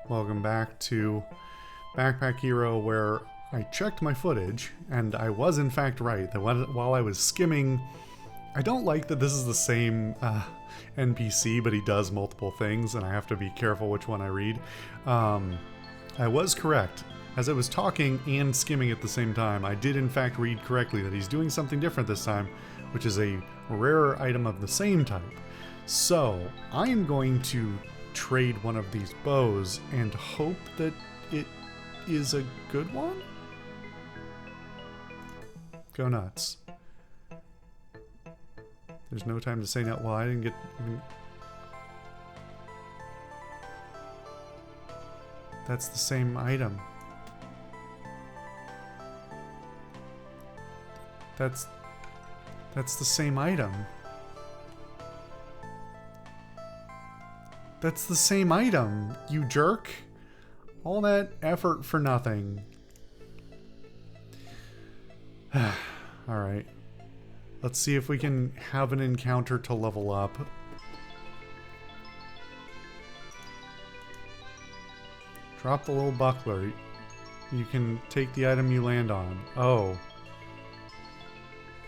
Welcome back to Backpack Hero, where I checked my footage, and I was in fact right. That while I was skimming, I don't like that this is the same NPC, but he does multiple things, and I have to be careful which one I read. I was correct. As I was talking and skimming at the same time, I did in fact read correctly that he's doing something different this time, which is a rarer item of the same type. So, I am going to trade one of these bows and hope that it is a good one? Go nuts. There's no time to say no. Well, I didn't get even... That's the same item. That's the same item. That's the same item, you jerk. All that effort for nothing. Alright. Let's see if we can have an encounter to level up. Drop the little buckler. You can take the item you land on. Oh.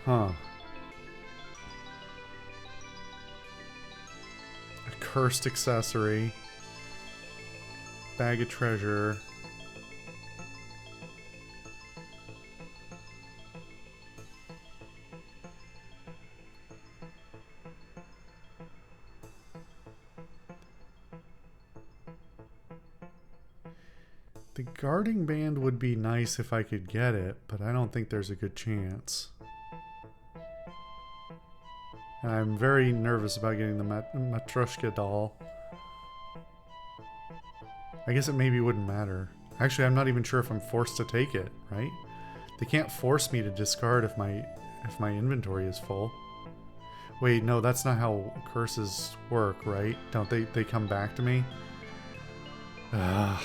Huh. A cursed accessory. Bag of treasure. The guarding band would be nice if I could get it, but I don't think there's a good chance. And I'm very nervous about getting the Matryoshka doll. I guess it maybe wouldn't matter. Actually, I'm not even sure if I'm forced to take it, right? They can't force me to discard if my inventory is full. Wait, no, that's not how curses work, right? Don't they come back to me? Ugh.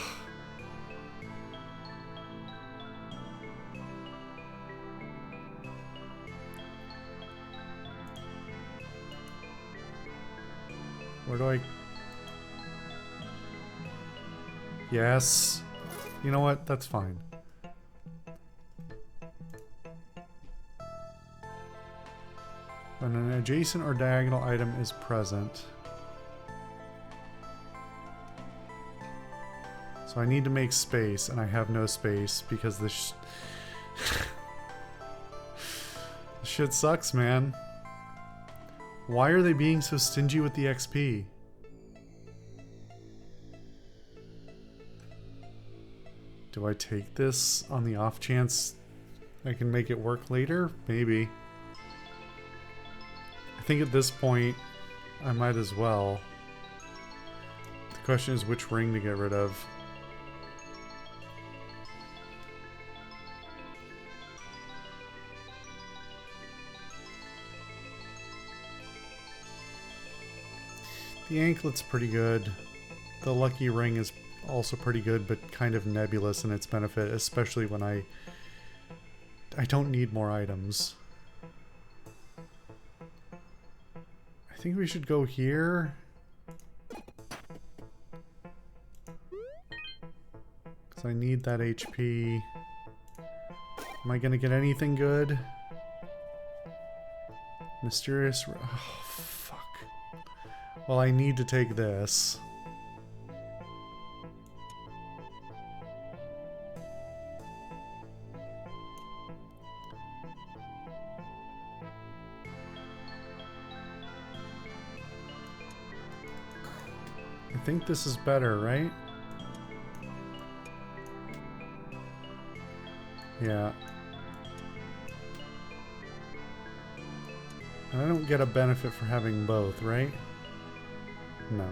Where do I... Yes. You know what? That's fine. When an adjacent or diagonal item is present. So I need to make space, and I have no space because this shit sucks, man. Why are they being so stingy with the XP? Do I take this on the off chance I can make it work later? Maybe. I think at this point, I might as well. The question is which ring to get rid of. The anklet's pretty good. The lucky ring is also pretty good, but kind of nebulous in its benefit, especially when I don't need more items. I think we should go here. Because I need that HP. Am I gonna get anything good? Mysterious... Oh, fuck. Well, I need to take this. I think this is better, right? Yeah. And I don't get a benefit for having both, right? No.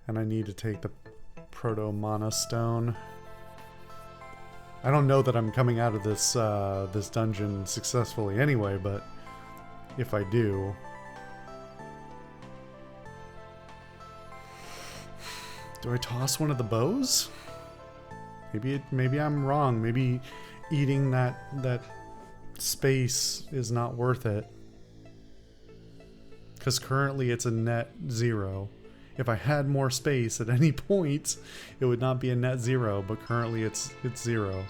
And I need to take the Proto-Mana Stone. I don't know that I'm coming out of this this dungeon successfully anyway, but if I do... Do I toss one of the bows? Maybe I'm wrong. Maybe eating that space is not worth it. Because currently it's a net 0. if I had more space at any point, it would not be a net 0, but currently it's 0.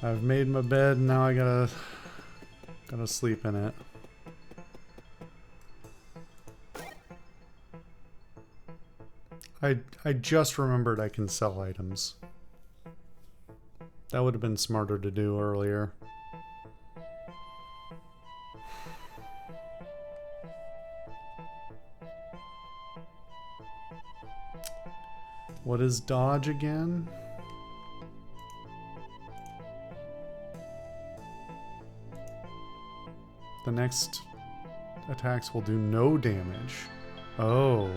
I've made my bed, now I gotta sleep in it. I just remembered I can sell items. That would have been smarter to do earlier. What is dodge again? The next attacks will do no damage. Oh,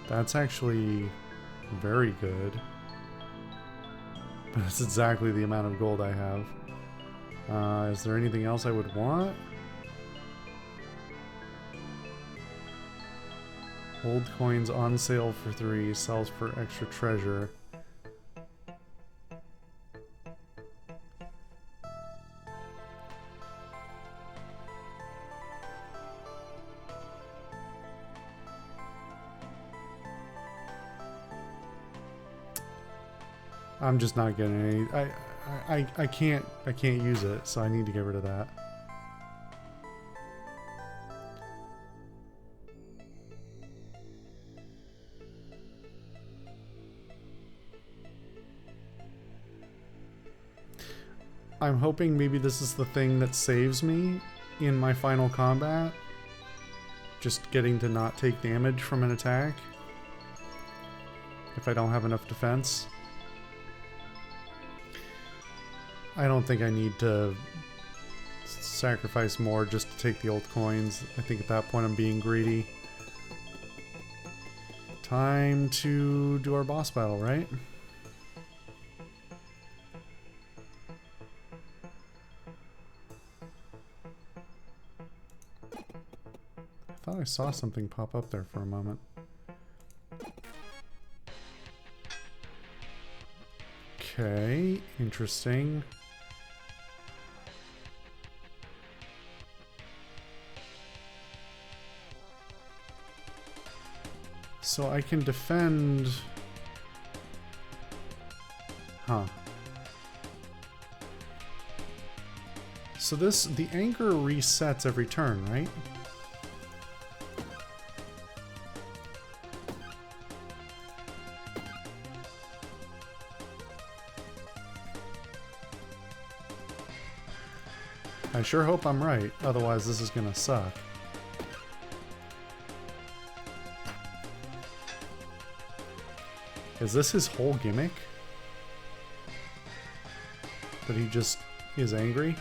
that's actually very good. But that's exactly the amount of gold I have. Is there anything else I would want? Old coins on sale for 3, sells for extra treasure. I'm just not getting any. I can't use it, so I need to get rid of that. I'm hoping maybe this is the thing that saves me in my final combat. Just getting to not take damage from an attack if I don't have enough defense. I don't think I need to sacrifice more just to take the old coins. I think at that point I'm being greedy. Time to do our boss battle, right? I thought I saw something pop up there for a moment. Okay, interesting. So I can defend... Huh. So the anchor resets every turn, right? I sure hope I'm right, otherwise this is gonna suck. Is this his whole gimmick? That he just is angry?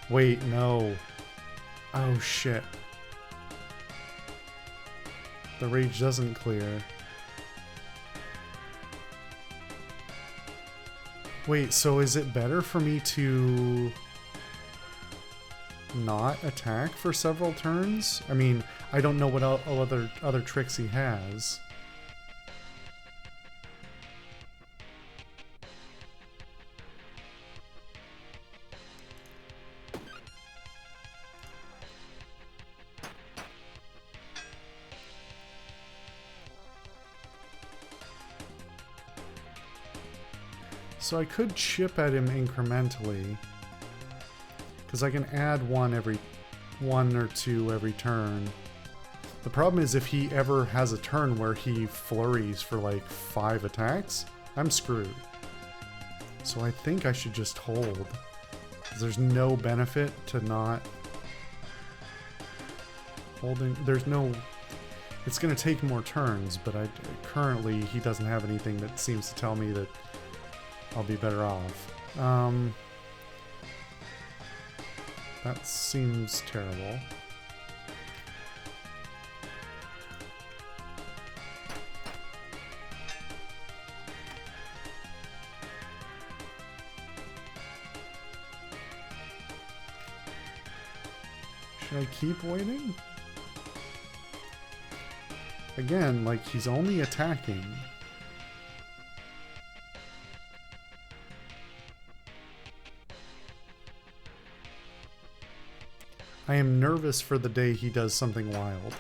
Wait, no. Oh shit. The rage doesn't clear. Wait, so is it better for me to not attack for several turns? I mean, I don't know what other tricks he has. So I could chip at him incrementally, because I can add one or two every turn. The problem is if he ever has a turn where he flurries for like 5 attacks, I'm screwed. So I think I should just hold. There's no benefit to not holding. There's no... It's going to take more turns, but currently he doesn't have anything that seems to tell me that I'll be better off. That seems terrible. Should I keep waiting? Again, like, he's only attacking. I am nervous for the day he does something wild.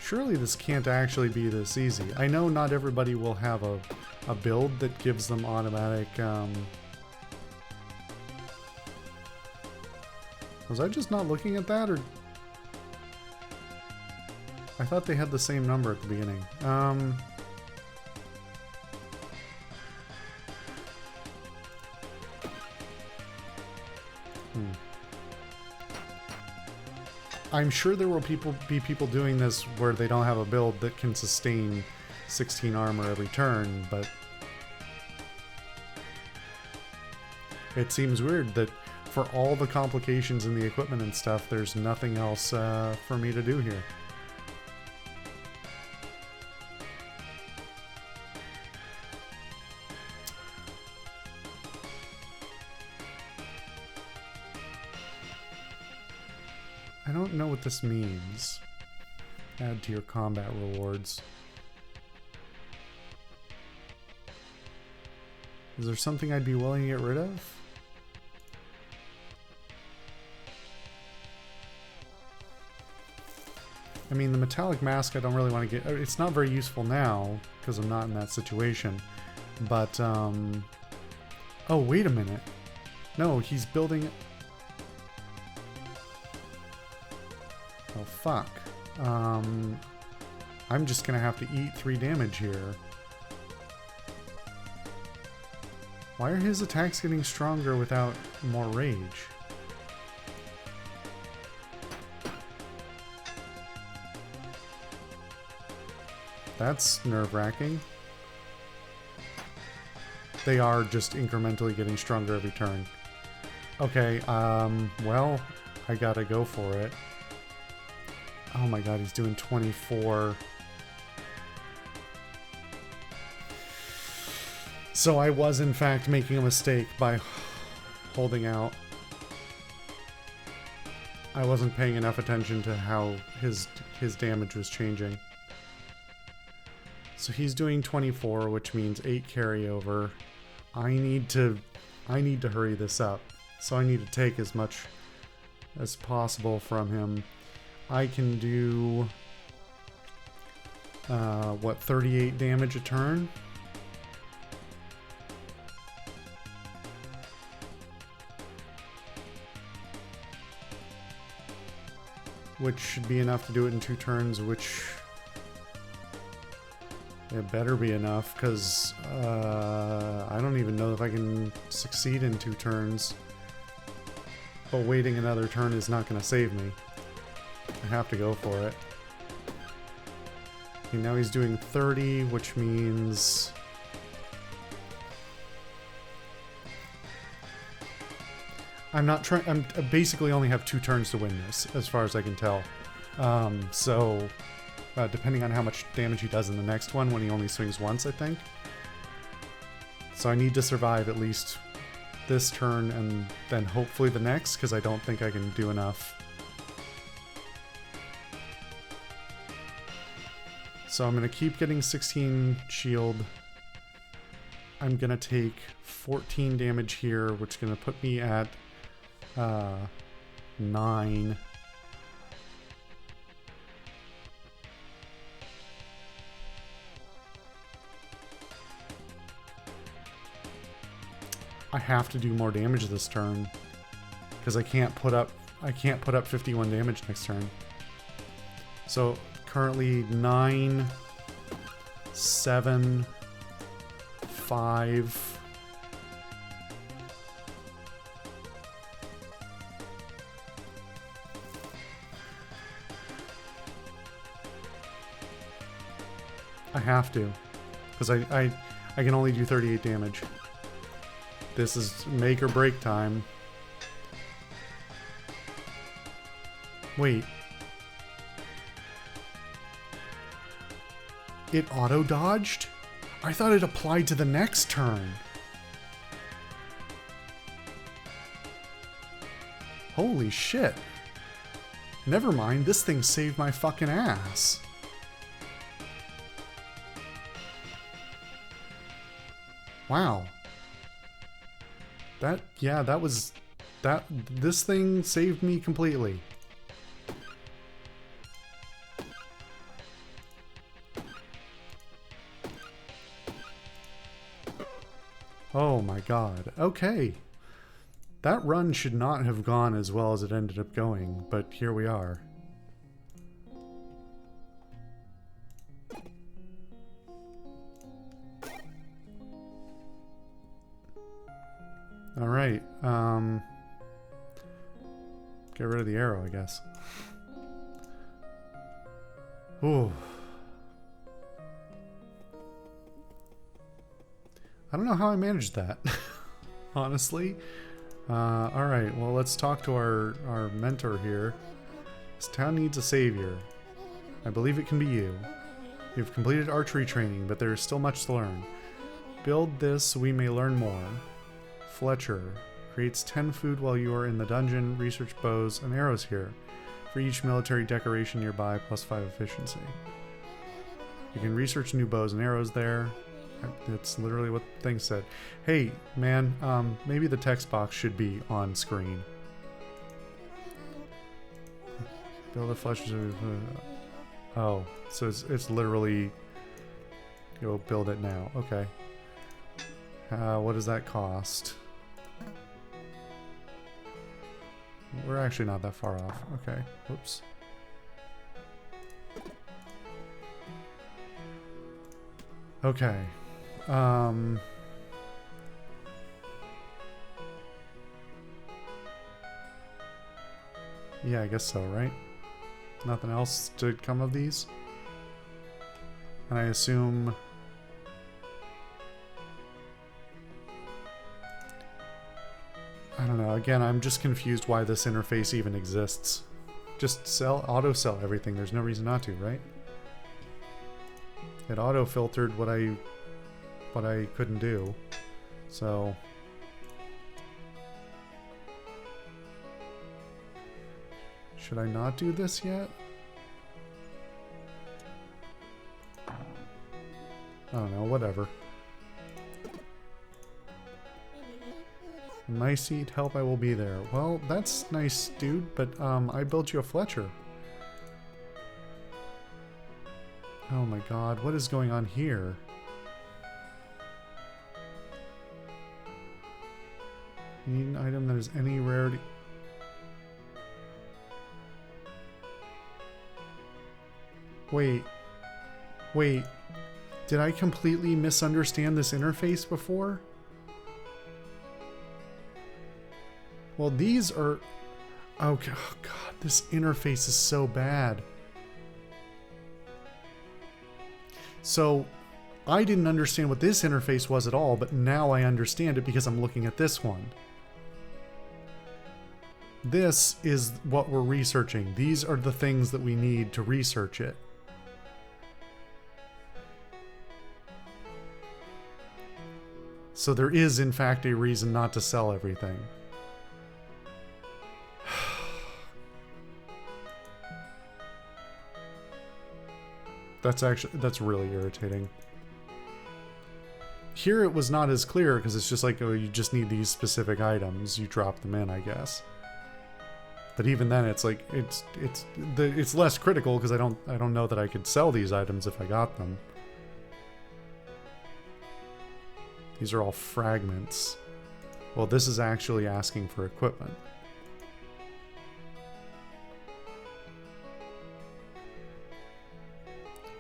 Surely this can't actually be this easy. I know not everybody will have a build that gives them automatic... Was I just not looking at that, or... I thought they had the same number at the beginning. I'm sure there will be people doing this where they don't have a build that can sustain 16 armor every turn, but it seems weird that for all the complications in the equipment and stuff, there's nothing else for me to do here. I don't know what this means. Add to your combat rewards. Is there something I'd be willing to get rid of? I mean, the metallic mask I don't really want to get... It's not very useful now, because I'm not in that situation. But, oh, wait a minute. No, he's building... Oh, fuck. I'm just gonna have to eat 3 damage here. Why are his attacks getting stronger without more rage? That's nerve-wracking. They are just incrementally getting stronger every turn. Okay, well, I gotta go for it. Oh my god, he's doing 24. So I was in fact making a mistake by holding out. I wasn't paying enough attention to how his damage was changing. So he's doing 24, which means 8 carryover. I need to hurry this up. So I need to take as much as possible from him. I can do, what, 38 damage a turn? Which should be enough to do it in 2 turns, which... It better be enough, because I don't even know if I can succeed in 2 turns. But waiting another turn is not going to save me. I have to go for it. Okay, now he's doing 30, which means... I'm not trying... I basically only have 2 turns to win this, as far as I can tell. Depending on how much damage he does in the next one, when he only swings once, I think. So I need to survive at least this turn, and then hopefully the next, because I don't think I can do enough. So I'm going to keep getting 16 shield. I'm going to take 14 damage here, which is going to put me at 9. I have to do more damage this turn, because I can't put up 51 damage next turn. So currently 9, 7, 5. I have to, because I can only do 38 damage. This is make or break time. Wait. It auto-dodged? I thought it applied to the next turn. Holy shit. Never mind, this thing saved my fucking ass. Wow. This thing saved me completely. Oh my god. Okay. That run should not have gone as well as it ended up going, but here we are. Alright, get rid of the arrow, I guess. Ooh. I don't know how I managed that, honestly. Alright, well, let's talk to our mentor here. This town needs a savior. I believe it can be you. You've completed archery training, but there is still much to learn. Build this so we may learn more. Fletcher creates 10 food while you are in the dungeon. Research bows and arrows here. For each military decoration nearby, +5 efficiency. You can research new bows and arrows there. That's literally what the thing said. Hey, man, maybe the text box should be on screen. Build a Fletcher. Oh, so it's literally go build it now. Okay. What does that cost? We're actually not that far off. Okay. Whoops. Okay. Yeah, I guess so, right? Nothing else to come of these? And I assume... I don't know, again, I'm just confused why this interface even exists. Just auto-sell everything, there's no reason not to, right? It auto-filtered what I couldn't do, so... Should I not do this yet? I don't know, whatever. Nice to eat help, I will be there. Well, that's nice, dude, but I built you a Fletcher. Oh my god, what is going on here? You need an item that is any rarity. Wait, did I completely misunderstand this interface before? Well, these are... Oh god, this interface is so bad. So, I didn't understand what this interface was at all, but now I understand it because I'm looking at this one. This is what we're researching. These are the things that we need to research it. So there is, in fact, a reason not to sell everything. That's really irritating. Here it was not as clear because it's just like, oh, you just need these specific items. You drop them in, I guess. But even then, it's like it's less critical because I don't know that I could sell these items if I got them. These are all fragments. Well, this is actually asking for equipment.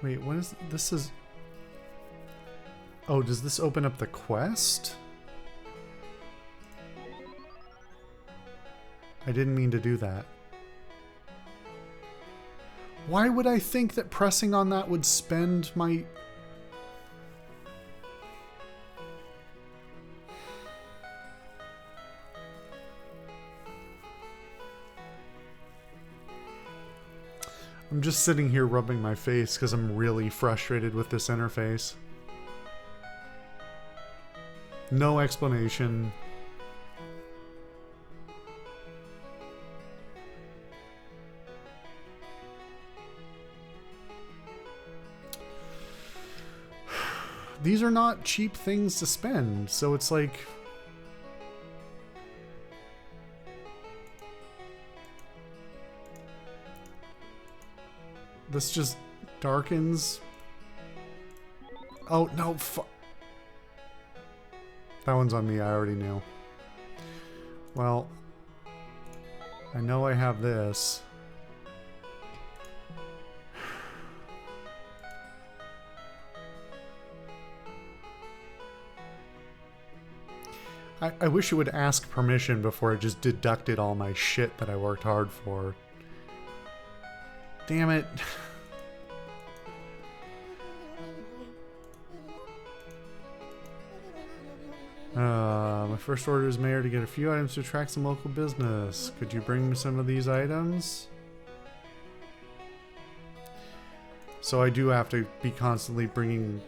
Wait, what is this? Is oh, does this open up the quest? I didn't mean to do that. Why would I think that pressing on that would spend my... I'm I'm just sitting here rubbing my face because I'm really frustrated with this interface. No explanation. These are not cheap things to spend, so it's like... This just darkens. Oh, no, that one's on me, I already knew. Well, I know I have this. I wish it would ask permission before it just deducted all my shit that I worked hard for. Damn it. My first order is mayor to get a few items to attract some local business. Could you bring me some of these items? So I do have to be constantly bringing...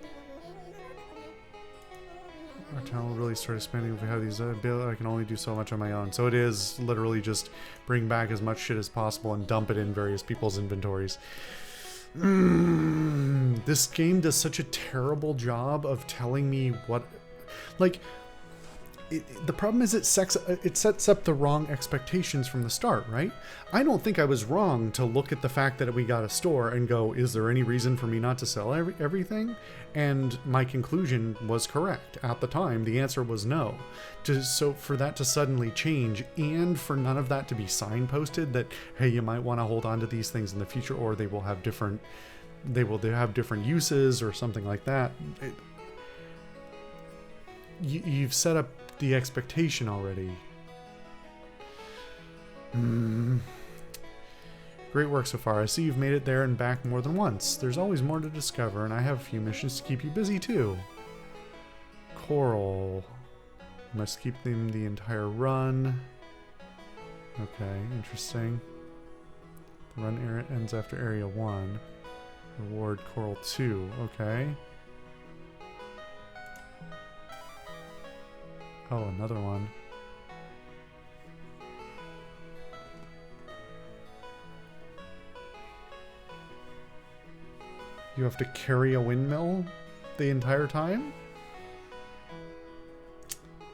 Our town will really start expanding if we have these. I can only do so much on my own. So it is literally just bring back as much shit as possible and dump it in various people's inventories. This game does such a terrible job of telling me what... Like, the problem is it sets up the wrong expectations from the start, right? I don't think I was wrong to look at the fact that we got a store and go, is there any reason for me not to sell everything? And my conclusion was correct. At the time, the answer was no. So for that to suddenly change and for none of that to be signposted that, hey, you might want to hold on to these things in the future or they will have different uses or something like that. You've set up the expectation already. Great work so far. I see you've made it there and back more than once. There's always more to discover, and I have a few missions to keep you busy too. Coral. Must keep them the entire run. Okay, interesting. The run area ends after area 1. Reward Coral 2. Okay. Oh, another one. You have to carry a windmill the entire time?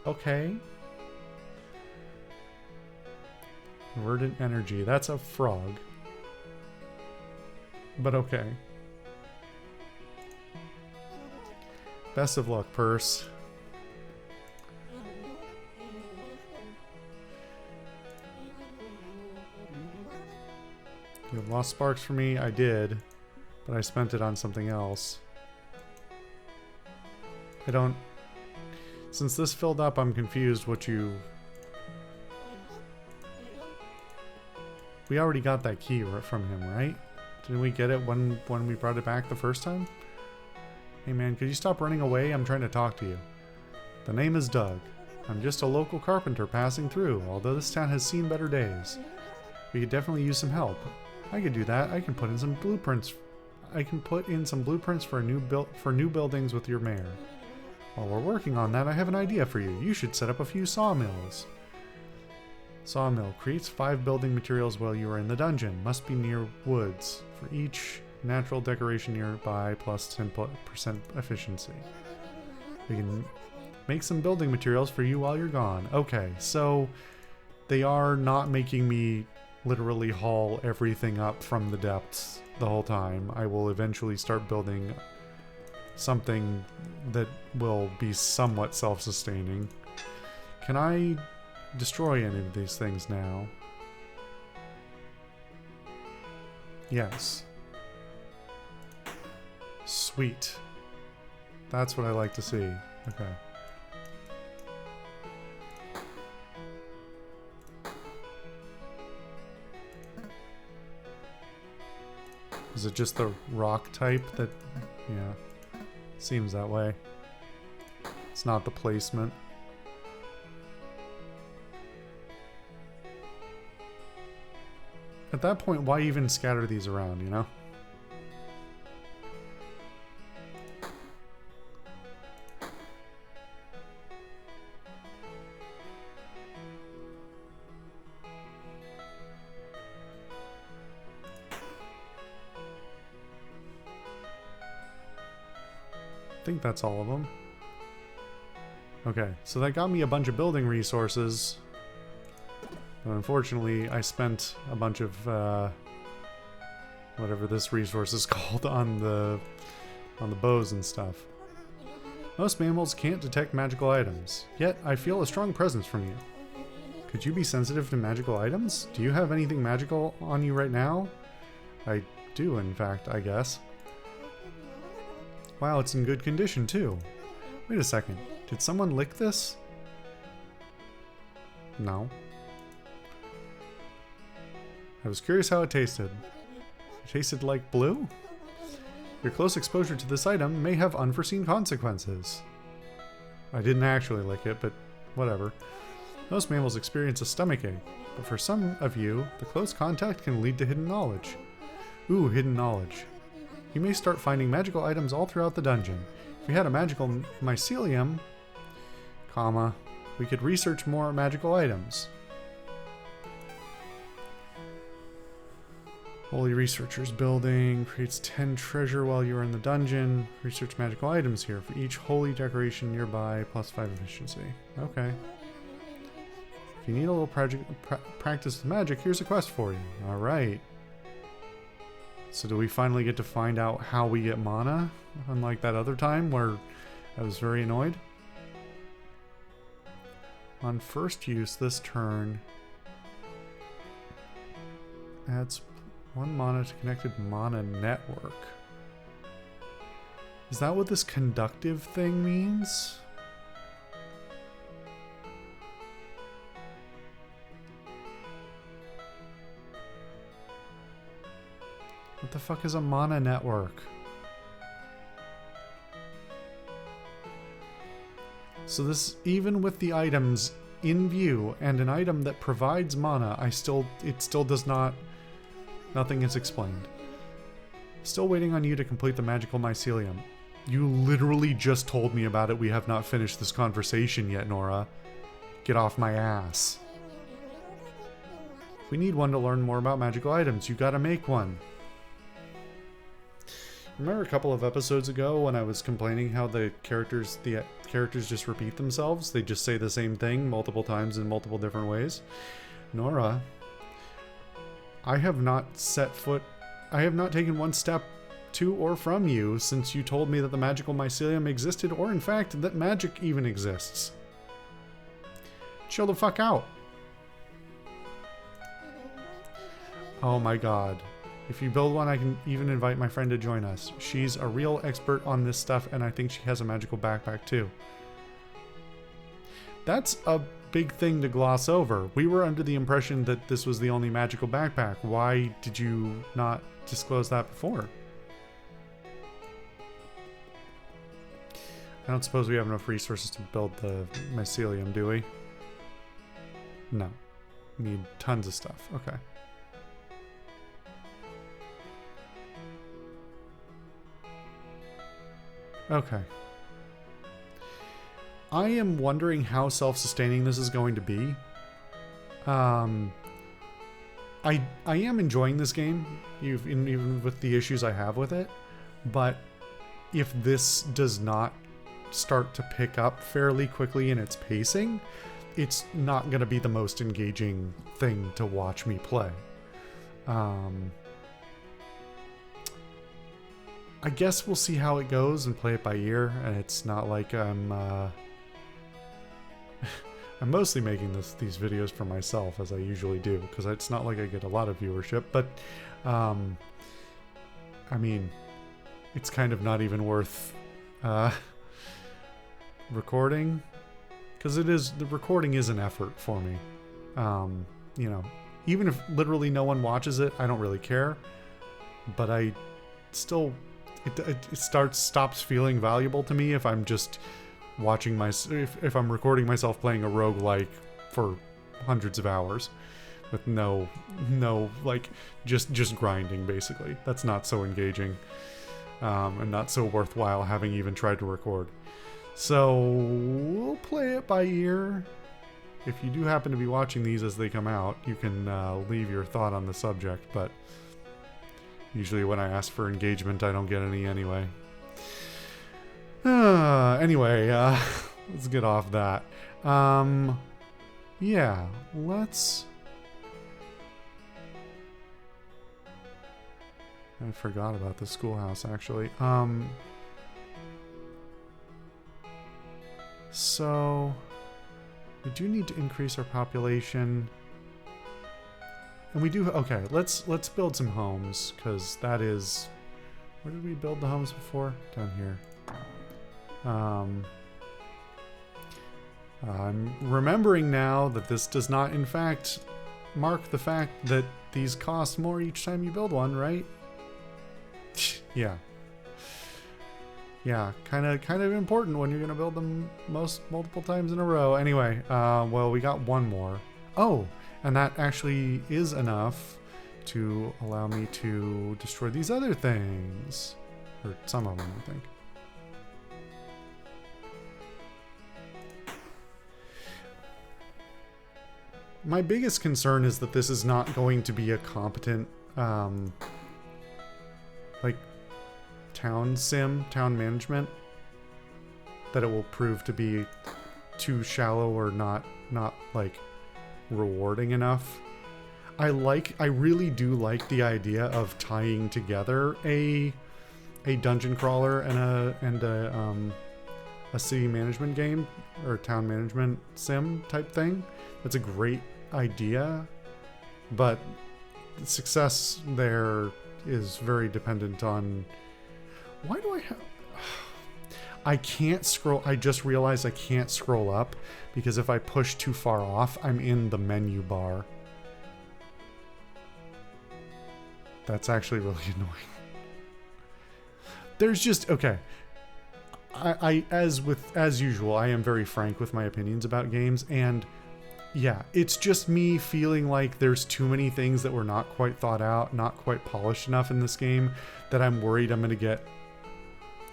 Okay. Verdant energy. That's a frog. But okay. Best of luck, Purse. You have lost sparks for me? I did. But I spent it on something else. I don't... Since this filled up, I'm confused what you... We already got that key from him, right? Didn't we get it when we brought it back the first time? Hey man, could you stop running away? I'm trying to talk to you. The name is Doug. I'm just a local carpenter passing through, although this town has seen better days. We could definitely use some help. I could do that. I can put in some blueprints. For new buildings with your mayor. While we're working on that, I have an idea for you. You should set up a few sawmills. Sawmill creates 5 building materials while you are in the dungeon. Must be near woods. For each natural decoration nearby, plus 10% efficiency. We can make some building materials for you while you're gone. Okay, so they are not making me literally haul everything up from the depths the whole time. I will eventually start building something that will be somewhat self-sustaining. Can I destroy any of these things now? Yes. Sweet. That's what I like to see. Okay. Is it just the rock type that... Yeah. Seems that way. It's not the placement. at that point, why even scatter these around, you know? I think that's all of them. Okay, so that got me a bunch of building resources. But unfortunately, I spent a bunch of whatever this resource is called on the bows and stuff. Most mammals can't detect magical items, yet I feel a strong presence from you. Could you be sensitive to magical items? Do you have anything magical on you right now? I do, in fact, I guess. Wow, it's in good condition, too. Wait a second. Did someone lick this? No. I was curious how it tasted. It tasted like blue? Your close exposure to this item may have unforeseen consequences. I didn't actually lick it, but whatever. Most mammals experience a stomachache, but for some of you, the close contact can lead to hidden knowledge. Ooh, hidden knowledge. You may start finding magical items all throughout the dungeon. If we had a magical mycelium, comma, we could research more magical items. Holy Researchers Building creates 10 treasure while you are in the dungeon. Research magical items here for each holy decoration nearby, plus 5 efficiency. Okay. If you need a little practice with magic, here's a quest for you. Alright. So do we finally get to find out how we get mana? Unlike that other time where I was very annoyed. On first use this turn, adds 1 mana to connected mana network. Is that what this conductive thing means? What the fuck is a mana network? So this, even with the items in view and an item that provides mana, it still does not, nothing is explained. Still waiting on you to complete the magical mycelium. You literally just told me about it. We have not finished this conversation yet, Nora. Get off my ass. We need one to learn more about magical items. You gotta make one. Remember a couple of episodes ago when I was complaining how the characters just repeat themselves? They just say the same thing multiple times in multiple different ways. Nora, I have not taken one step to or from you since you told me that the magical mycelium existed, or in fact, that magic even exists. Chill the fuck out. Oh my god. If you build one, I can even invite my friend to join us. She's a real expert on this stuff, and I think she has a magical backpack too. That's a big thing to gloss over. We were under the impression that this was the only magical backpack. Why did you not disclose that before? I don't suppose we have enough resources to build the mycelium, do we? No. We need tons of stuff. Okay. Okay. I am wondering how self-sustaining this is going to be. I am enjoying this game, even with the issues I have with it. But if this does not start to pick up fairly quickly in its pacing, it's not going to be the most engaging thing to watch me play. I guess we'll see how it goes and play it by ear, and it's not like I'm mostly making these videos for myself, as I usually do, because it's not like I get a lot of viewership, but I mean, it's kind of not even worth recording, because the recording is an effort for me. You know, even if literally no one watches it, I don't really care, but I still... It stops feeling valuable to me if I'm just watching if I'm recording myself playing a roguelike for hundreds of hours. with no like just grinding basically. That's not so engaging, and not so worthwhile having even tried to record. So we'll play it by ear. If you do happen to be watching these as they come out, you can leave your thought on the subject, but usually when I ask for engagement, I don't get any anyway. Anyway, let's get off that. Yeah, let's... I forgot about the schoolhouse, actually. So... we do need to increase our population. And we do... okay, let's build some homes, because that is... where did we build the homes before? Down here. I'm remembering now that this does not, in fact, mark the fact that these cost more each time you build one, right? Yeah. Yeah, kind of important when you're gonna build them multiple times in a row. Anyway, well, we got one more. Oh, and that actually is enough to allow me to destroy these other things, or some of them, I think. My biggest concern is that this is not going to be a competent, like, town management. That it will prove to be too shallow or not like, rewarding enough. I really do like the idea of tying together a dungeon crawler and a city management game, or town management sim type thing. That's a great idea, but success there is very dependent on... why do I have... I can't scroll... I just realized I can't scroll up, because if I push too far off, I'm in the menu bar. That's actually really annoying. There's just... okay. As usual, I am very frank with my opinions about games, and yeah, it's just me feeling like there's too many things that were not quite thought out, not quite polished enough in this game, that I'm worried I'm going to get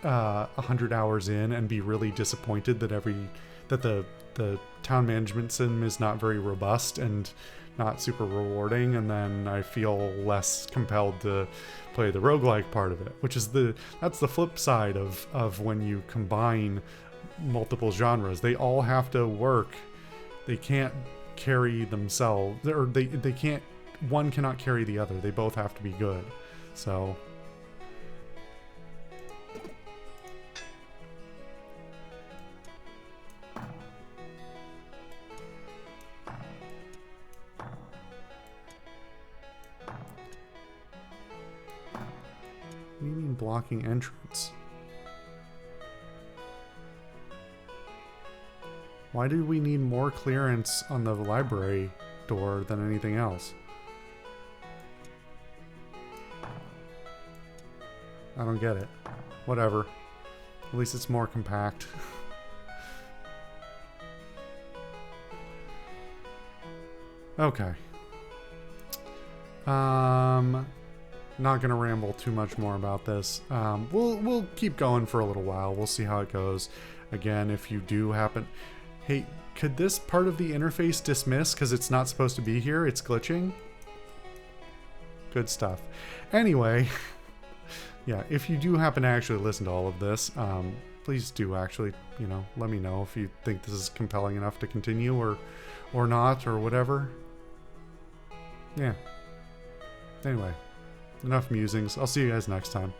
100 hours in and be really disappointed that the town management sim is not very robust and not super rewarding, and then I feel less compelled to play the roguelike part of it, which is that's the flip side of when you combine multiple genres. They all have to work. They can't carry themselves, or they can't, one cannot carry the other. They both have to be good. So what do you mean blocking entrance? Why do we need more clearance on the library door than anything else? I don't get it. Whatever. At least it's more compact. Okay. Not gonna ramble too much more about this. We'll keep going for a little while. We'll see how it goes. Again, if you do happen... hey, could this part of the interface dismiss because it's not supposed to be here? It's glitching? Good stuff. Anyway, yeah, if you do happen to actually listen to all of this, please do actually, let me know if you think this is compelling enough to continue or not, or whatever. Yeah. Anyway, enough musings. I'll see you guys next time.